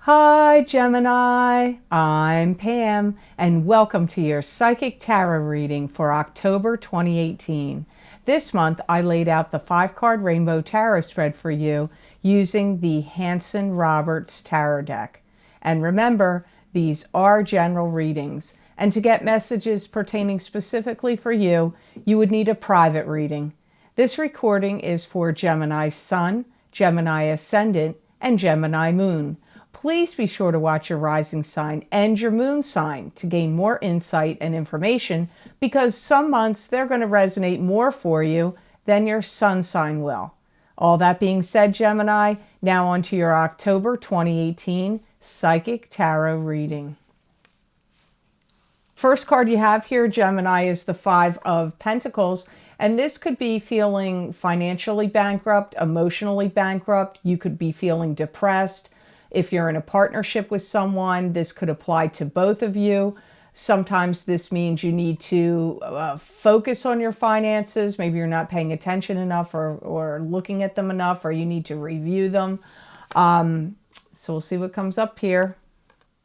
Hi Gemini, I'm Pam and welcome to your Psychic Tarot reading for October 2018. This month I laid out the 5-card Rainbow Tarot spread for you using the Hanson Roberts Tarot deck. And remember, these are general readings, and to get messages pertaining specifically for you, you would need a private reading. This recording is for Gemini Sun, Gemini Ascendant, and Gemini Moon. Please be sure to watch your rising sign and your moon sign to gain more insight and information, because some months they're going to resonate more for you than your sun sign will. All that being said, Gemini, now on to your October 2018 Psychic Tarot reading. First card you have here, Gemini, is the 5 of Pentacles. And this could be feeling financially bankrupt, emotionally bankrupt. You could be feeling depressed. If you're in a partnership with someone, this could apply to both of you. Sometimes this means you need to focus on your finances. Maybe you're not paying attention enough or looking at them enough, or you need to review them. So we'll see what comes up here.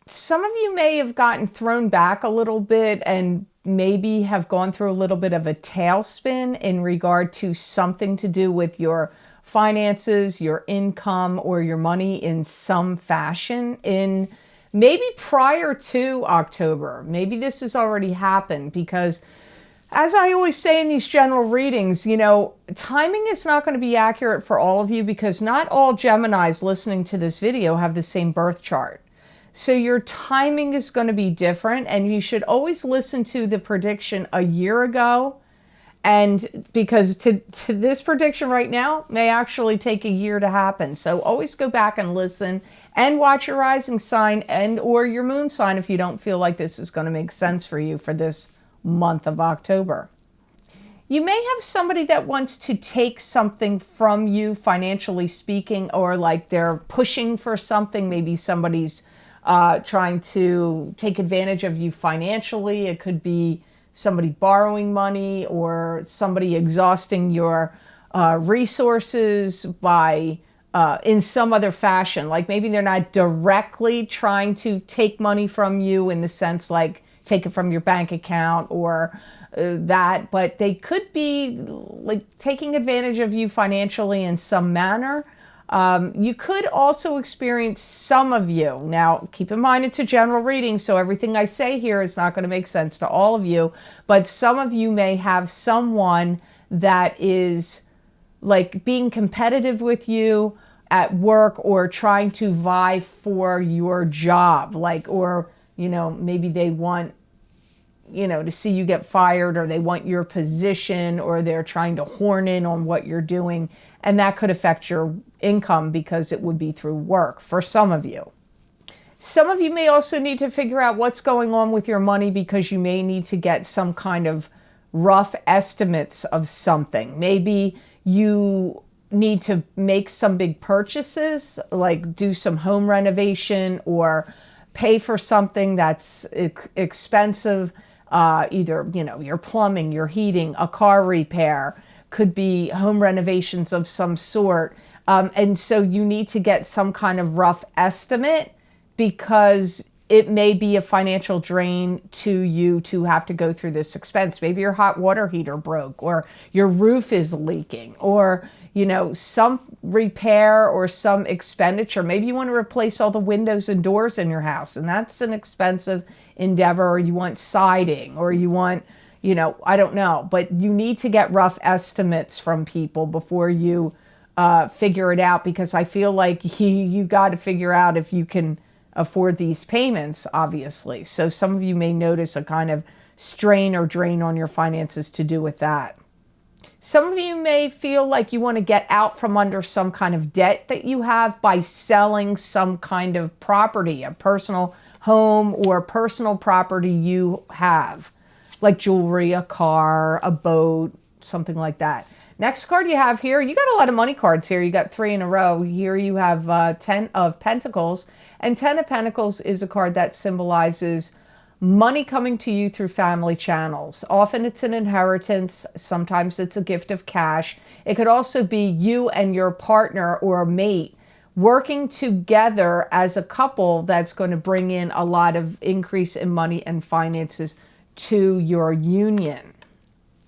Some of you may have gotten thrown back a little bit and maybe have gone through a little bit of a tailspin in regard to something to do with your finances, your income, or your money in some fashion in maybe prior to October. Maybe this has already happened, because as I always say in these general readings, you know, timing is not going to be accurate for all of you, because not all Geminis listening to this video have the same birth chart. So your timing is going to be different, and you should always listen to the prediction a year ago. And because to this prediction right now may actually take a year to happen. So always go back and listen and watch your rising sign and or your moon sign if you don't feel like this is going to make sense for you for this month of October. You may have somebody that wants to take something from you, financially speaking, or like they're pushing for something. Maybe somebody's trying to take advantage of you financially. It could be somebody borrowing money or somebody exhausting your resources by in some other fashion. Like maybe they're not directly trying to take money from you in the sense like take it from your bank account or that, but they could be like taking advantage of you financially in some manner. You could also experience, some of you, now keep in mind it's a general reading, so everything I say here is not going to make sense to all of you, but some of you may have someone that is like being competitive with you at work or trying to vie for your job, like, or, you know, maybe they want, you know, to see you get fired, or they want your position, or they're trying to horn in on what you're doing. And that could affect your income because it would be through work for some of you. Some of you may also need to figure out what's going on with your money, because you may need to get some kind of rough estimates of something. Maybe you need to make some big purchases, like do some home renovation or pay for something that's expensive. Either, you know, your plumbing, your heating, a car repair, could be home renovations of some sort. And so you need to get some kind of rough estimate, because it may be a financial drain to you to have to go through this expense. Maybe your hot water heater broke, or your roof is leaking, or, you know, some repair or some expenditure. Maybe you want to replace all the windows and doors in your house, and that's an expensive endeavor, or you want siding, or you want, you know, I don't know, but you need to get rough estimates from people before you figure it out, because I feel like you got to figure out if you can afford these payments, obviously. So some of you may notice a kind of strain or drain on your finances to do with that. Some of you may feel like you want to get out from under some kind of debt that you have by selling some kind of property, a personal home or personal property you have, like jewelry, a car, a boat, something like that. Next card you have here, you got a lot of money cards here. You got 3 in a row. Here you have 10 of Pentacles, and 10 of Pentacles is a card that symbolizes money coming to you through family channels. Often it's an inheritance. Sometimes it's a gift of cash. It could also be you and your partner or a mate working together as a couple that's going to bring in a lot of increase in money and finances to your union.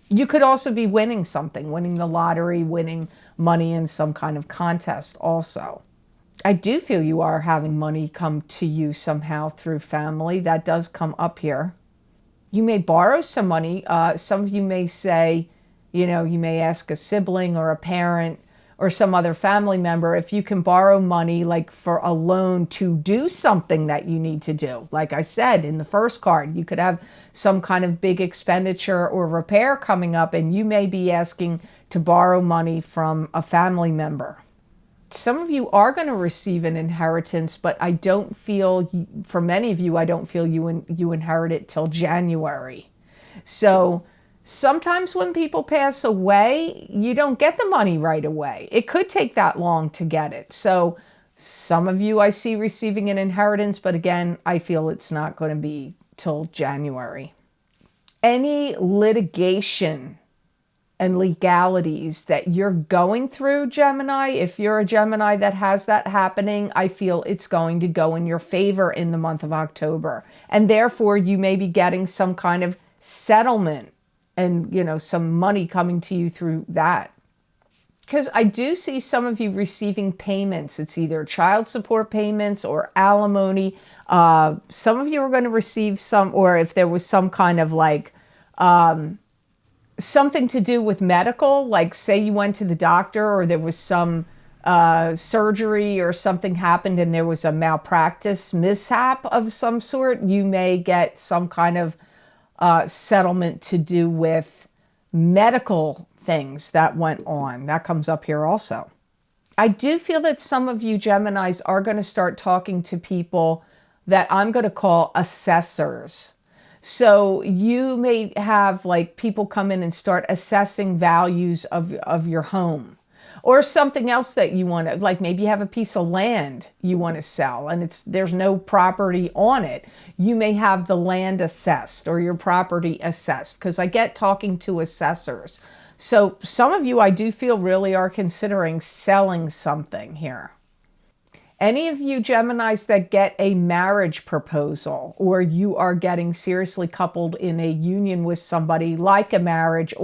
You could also be winning something, winning the lottery, winning money in some kind of contest also. I do feel you are having money come to you somehow through family. That does come up here. You may borrow some money. Some of you may say, you may ask a sibling or a parent or some other family member if you can borrow money like for a loan to do something that you need to do. Like I said in the first card, you could have some kind of big expenditure or repair coming up, and you may be asking to borrow money from a family member. Some of you are going to receive an inheritance, but I don't feel, for many of you, I don't feel you inherit it till January. So sometimes when people pass away, you don't get the money right away. It could take that long to get it. So some of you I see receiving an inheritance, but again, I feel it's not going to be till January. Any litigation and legalities that you're going through, Gemini, if you're a Gemini that has that happening, I feel it's going to go in your favor in the month of October. And therefore, you may be getting some kind of settlement and, some money coming to you through that. Because I do see some of you receiving payments. It's either child support payments or alimony. Some of you are going to receive some, or if there was some kind of like, something to do with medical, like say you went to the doctor or there was some surgery or something happened and there was a malpractice mishap of some sort, you may get some kind of settlement to do with medical things that went on. That comes up here also. I do feel that some of you Geminis are going to start talking to people that I'm going to call assessors. So you may have like people come in and start assessing values of your home or something else that you want to, like maybe you have a piece of land you want to sell and there's no property on it. You may have the land assessed or your property assessed, because I get talking to assessors. So some of you I do feel really are considering selling something here. Any of you Geminis that get a marriage proposal, or you are getting seriously coupled in a union with somebody like a marriage,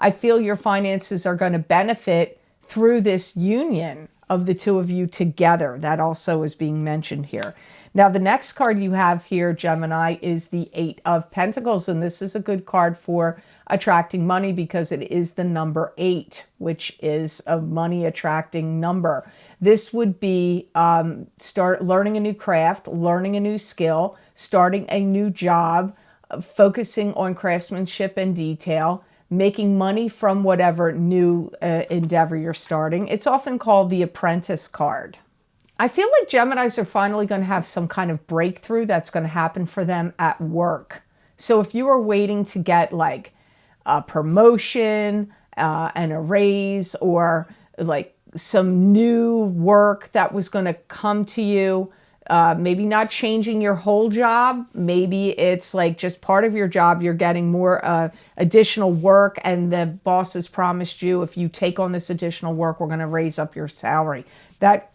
I feel your finances are going to benefit through this union of the two of you together. That also is being mentioned here. Now, the next card you have here, Gemini, is the Eight of Pentacles, and this is a good card for attracting money because it is the number 8, which is a money attracting number. This would be start learning a new craft, learning a new skill, starting a new job, focusing on craftsmanship and detail, making money from whatever new endeavor you're starting. It's often called the Apprentice card. I feel like Geminis are finally going to have some kind of breakthrough that's going to happen for them at work. So if you are waiting to get like a promotion and a raise, or like some new work that was going to come to you, maybe not changing your whole job, maybe it's like just part of your job, you're getting more additional work and the boss has promised you, if you take on this additional work, we're going to raise up your salary. That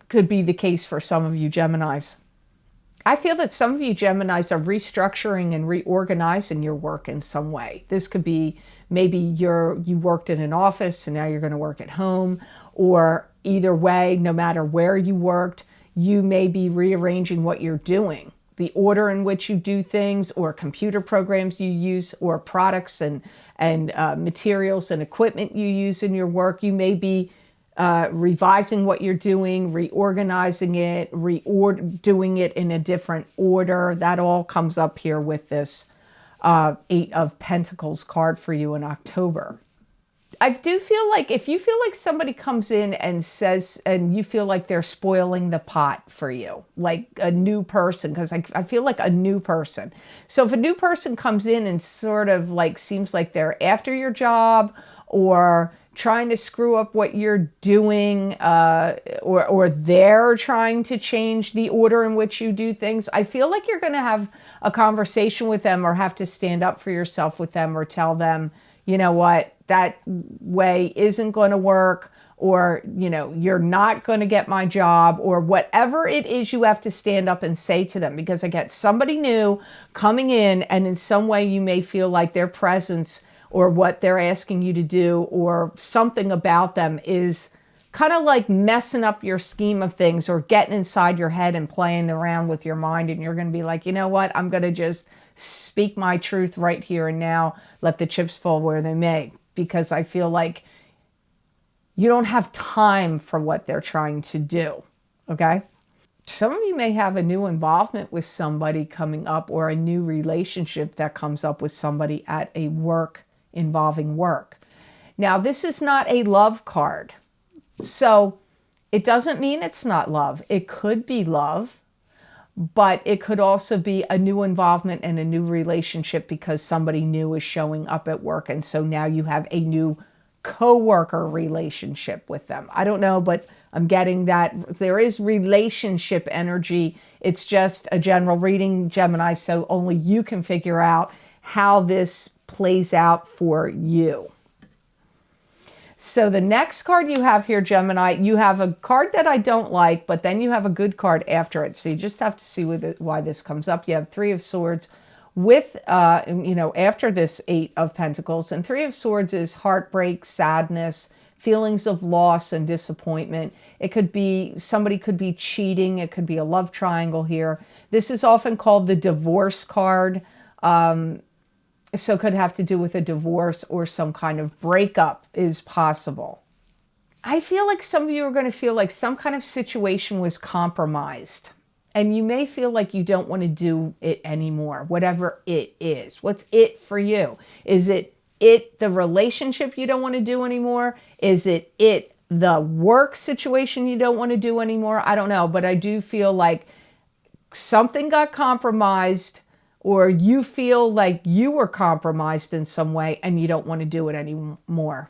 could be the case for some of you Geminis. I feel that some of you Geminis are restructuring and reorganizing your work in some way. This could be maybe you worked in an office and now you're going to work at home, or either way, no matter where you worked, you may be rearranging what you're doing, the order in which you do things, or computer programs you use, or products and materials and equipment you use in your work. You may be revising what you're doing, reorganizing it, doing it in a different order. That all comes up here with this Eight of Pentacles card for you in October. I do feel like if you feel like somebody comes in and says, and you feel like they're spoiling the pot for you, like a new person, because I feel like a new person. So if a new person comes in and sort of like seems like they're after your job or trying to screw up what you're doing, or they're trying to change the order in which you do things, I feel like you're going to have a conversation with them or have to stand up for yourself with them or tell them, you know what, that way isn't going to work, or, you're not going to get my job, or whatever it is you have to stand up and say to them. Because I get somebody new coming in, and in some way you may feel like their presence or what they're asking you to do or something about them is kind of like messing up your scheme of things or getting inside your head and playing around with your mind. And you're going to be like, you know what? I'm going to just speak my truth right here and now, let the chips fall where they may, because I feel like you don't have time for what they're trying to do. Okay? Some of you may have a new involvement with somebody coming up, or a new relationship that comes up with somebody at a work involving work. Now, this is not a love card. So it doesn't mean it's not love. It could be love, but it could also be a new involvement and a new relationship because somebody new is showing up at work. And so now you have a new co-worker relationship with them. I don't know, but I'm getting that there is relationship energy. It's just a general reading, Gemini, so only you can figure out how this plays out for you. So the next card you have here, Gemini, you have a card that I don't like, but then you have a good card after it. So you just have to see why this comes up. You have Three of Swords with, after this Eight of Pentacles. And Three of Swords is heartbreak, sadness, feelings of loss and disappointment. It could be, somebody could be cheating. It could be a love triangle here. This is often called the divorce card. So it could have to do with a divorce or some kind of breakup is possible. I feel like some of you are going to feel like some kind of situation was compromised. And you may feel like you don't want to do it anymore, whatever it is. What's it for you? Is it the relationship you don't want to do anymore? Is it the work situation you don't want to do anymore? I don't know, but I do feel like something got compromised, or you feel like you were compromised in some way and you don't want to do it anymore.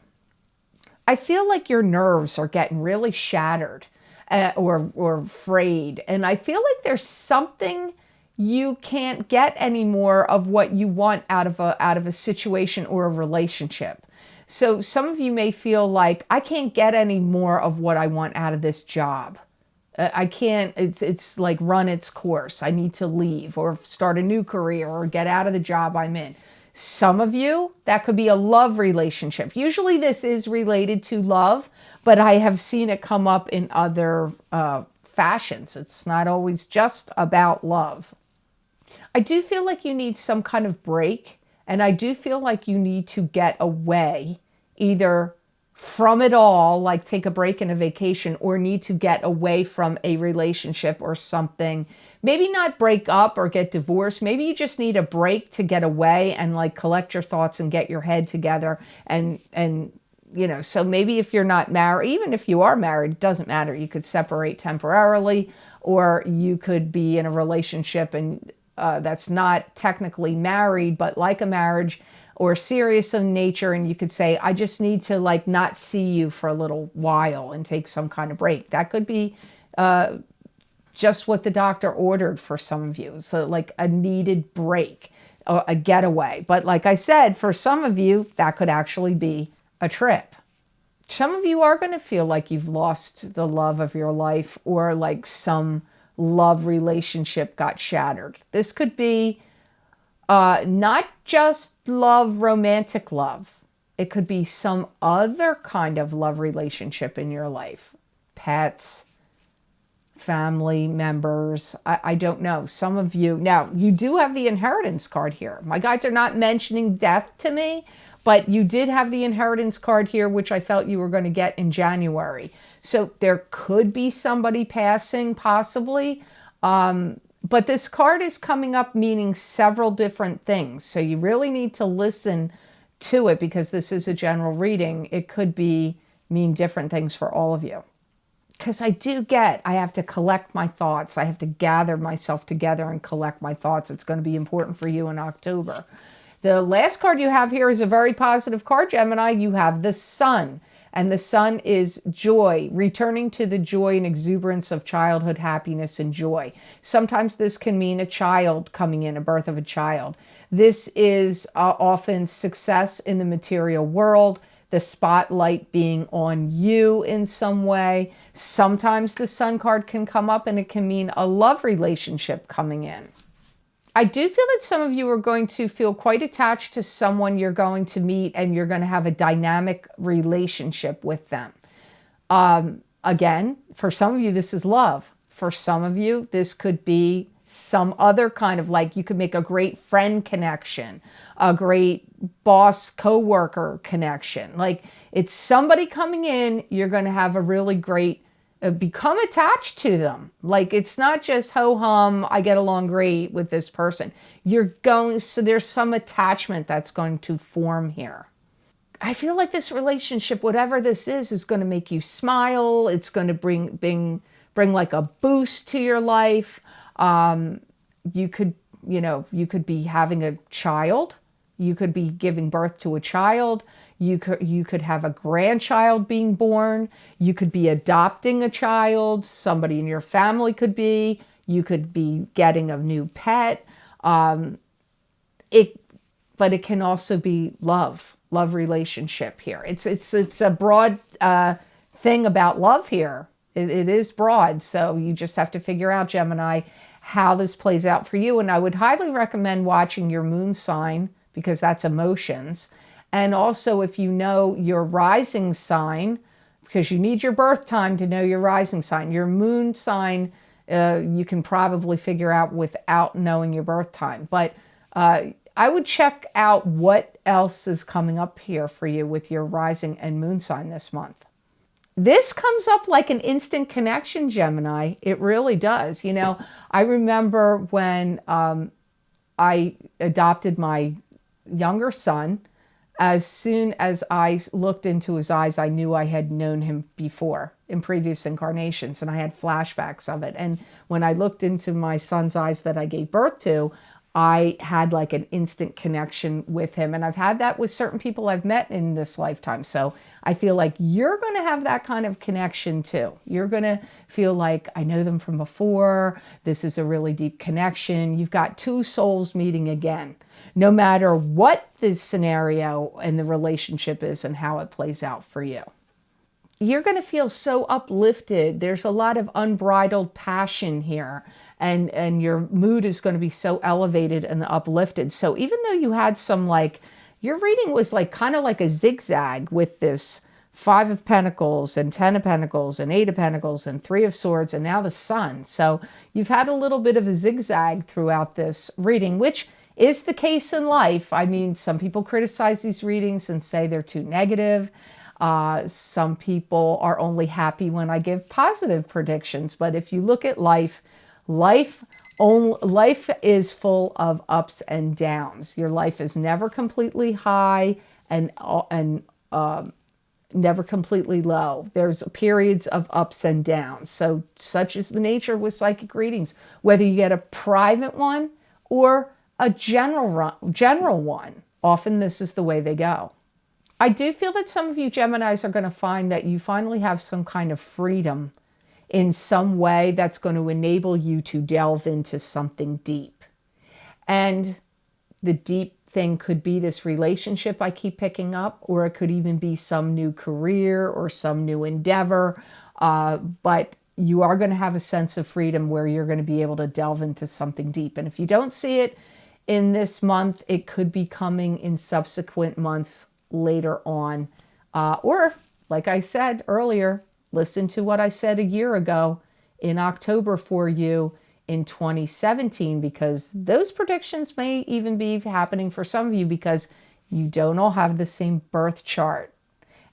I feel like your nerves are getting really shattered or frayed. And I feel like there's something you can't get anymore of what you want out of a situation or a relationship. So some of you may feel like, I can't get any more of what I want out of this job. I can't, it's like run its course. I need to leave or start a new career or get out of the job I'm in. Some of you, that could be a love relationship. Usually this is related to love, but I have seen it come up in other fashions. It's not always just about love. I do feel like you need some kind of break, and I do feel like you need to get away, either from it all, like take a break and a vacation, or need to get away from a relationship or something. Maybe not break up or get divorced. Maybe you just need a break to get away and like collect your thoughts and get your head together. And so maybe if you're not married, even if you are married, it doesn't matter. You could separate temporarily, or you could be in a relationship and that's not technically married, but like a marriage, or serious in nature, and you could say, I just need to like not see you for a little while and take some kind of break. That could be just what the doctor ordered for some of you. So like a needed break, or a getaway. But like I said, for some of you, that could actually be a trip. Some of you are going to feel like you've lost the love of your life, or like some love relationship got shattered. This could be not just love, romantic love. It could be some other kind of love relationship in your life. Pets, family members, I don't know. Some of you, now you do have the inheritance card here. My guides are not mentioning death to me, but you did have the inheritance card here, which I felt you were going to get in January. So there could be somebody passing, possibly. But this card is coming up meaning several different things. So you really need to listen to it, because this is a general reading. It could mean different things for all of you. Because I have to collect my thoughts. I have to gather myself together and collect my thoughts. It's going to be important for you in October. The last card you have here is a very positive card, Gemini. You have the Sun. And the Sun is joy, returning to the joy and exuberance of childhood happiness and joy. Sometimes this can mean a child coming in, a birth of a child. This is often success in the material world. the spotlight being on you in some way. Sometimes the Sun card can come up and it can mean a love relationship coming in. I do feel that some of you are going to feel quite attached to someone you're going to meet, and you're going to have a dynamic relationship with them. Again, for some of you, this is love. For some of you, this could be some other kind of, like, you could make a great friend connection, a great boss coworker connection. Like, it's somebody coming in, you're going to have a really great become attached to them. Like, it's not just ho-hum, I get along great with this person. So there's some attachment that's going to form here. I feel like this relationship, whatever this is going to make you smile. It's going to bring like a boost to your life. You could be having a child. You could be giving birth to a child. You could have a grandchild being born. You could be adopting a child. Somebody in your family could be. You could be getting a new pet. But it can also be love relationship here. It's a broad thing about love here. It is broad, so you just have to figure out, Gemini, how this plays out for you. And I would highly recommend watching your moon sign, because that's emotions. And also, if you know your rising sign, because you need your birth time to know your rising sign. Your moon sign, you can probably figure out without knowing your birth time. But I would check out what else is coming up here for you with your rising and moon sign this month. This comes up like an instant connection, Gemini. It really does. I remember when I adopted my younger son. As soon as I looked into his eyes, I knew I had known him before in previous incarnations, and I had flashbacks of it. And when I looked into my son's eyes that I gave birth to, I had like an instant connection with him. And I've had that with certain people I've met in this lifetime. So I feel like you're going to have that kind of connection too. You're going to feel like, I know them from before. This is a really deep connection. You've got two souls meeting again, no matter what the scenario and the relationship is and how it plays out for you. You're going to feel so uplifted. There's a lot of unbridled passion here. And your mood is going to be so elevated and uplifted. So even though you had some, like, your reading was like kind of like a zigzag with this 5 of Pentacles and 10 of Pentacles and 8 of Pentacles and 3 of Swords and now the Sun. So you've had a little bit of a zigzag throughout this reading, which is the case in life. I mean, some people criticize these readings and say they're too negative. Some people are only happy when I give positive predictions. But if you look at life is full of ups and downs. Your life is never completely high and never completely low. There's periods of ups and downs. So such is the nature with psychic readings, whether you get a private one or a general one. Often this is the way they go. I do feel that some of you Geminis are going to find that you finally have some kind of freedom in some way that's going to enable you to delve into something deep. And the deep thing could be this relationship I keep picking up, or it could even be some new career or some new endeavor. But you are going to have a sense of freedom where you're going to be able to delve into something deep. And if you don't see it in this month, it could be coming in subsequent months later on. Or, like I said earlier, listen to what I said a year ago in October for you in 2017, because those predictions may even be happening for some of you because you don't all have the same birth chart,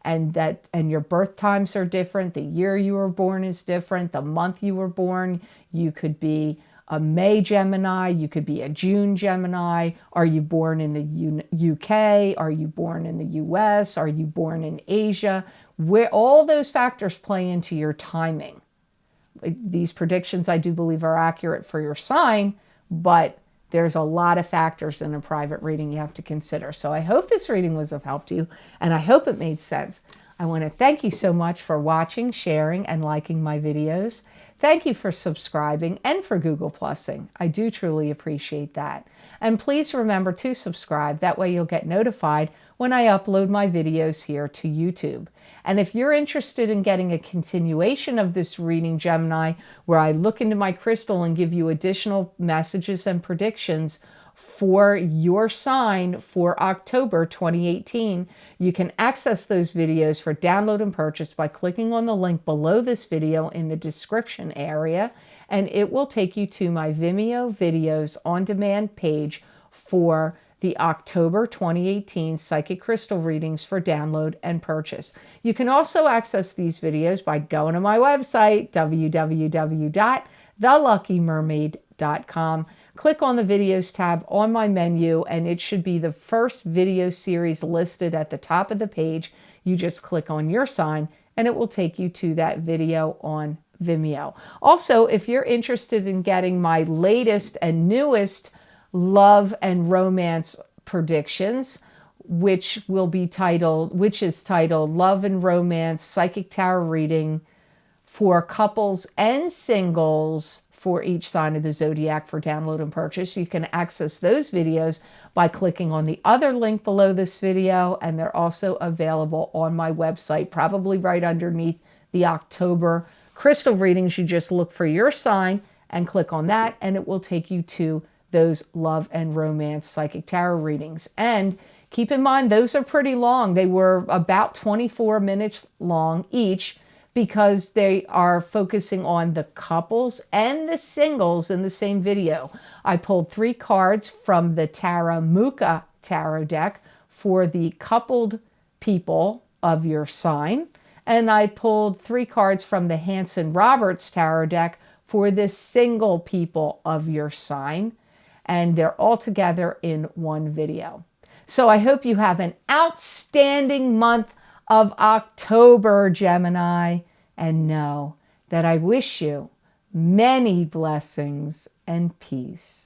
and your birth times are different. The year you were born is different. The month you were born, you could be a May Gemini, you could be a June Gemini. Are you born in the UK? Are you born in the US? Are you born in Asia? Where all those factors play into your timing. These predictions, I do believe, are accurate for your sign, but there's a lot of factors in a private reading you have to consider. So I hope this reading was of help to you, and I hope it made sense. I want to thank you so much for watching, sharing, and liking my videos. Thank you for subscribing and for Google Plusing. I do truly appreciate that. And please remember to subscribe. That way you'll get notified when I upload my videos here to YouTube. And if you're interested in getting a continuation of this reading, Gemini, where I look into my crystal and give you additional messages and predictions for your sign for October 2018, you can access those videos for download and purchase by clicking on the link below this video in the description area, and it will take you to my Vimeo videos on demand page for the October 2018 Psychic Crystal readings for download and purchase. You can also access these videos by going to my website, www.theluckymermaid.com. Click on the videos tab on my menu, and it should be the first video series listed at the top of the page. You just click on your sign, and it will take you to that video on Vimeo. Also, if you're interested in getting my latest and newest love and romance predictions, which is titled Love and Romance Psychic Tarot Reading for couples and singles for each sign of the zodiac for download and purchase. You can access those videos by clicking on the other link below this video, and they're also available on my website, probably right underneath the October crystal readings. You just look for your sign and click on that, and it will take you to those love and romance psychic tarot readings. And keep in mind, those are pretty long. They were about 24 minutes long each, because they are focusing on the couples and the singles in the same video. I pulled 3 cards from the Taramuka tarot deck for the coupled people of your sign, and I pulled 3 cards from the Hanson Roberts tarot deck for the single people of your sign, and they're all together in one video. So I hope you have an outstanding month of October, Gemini, and know that I wish you many blessings and peace.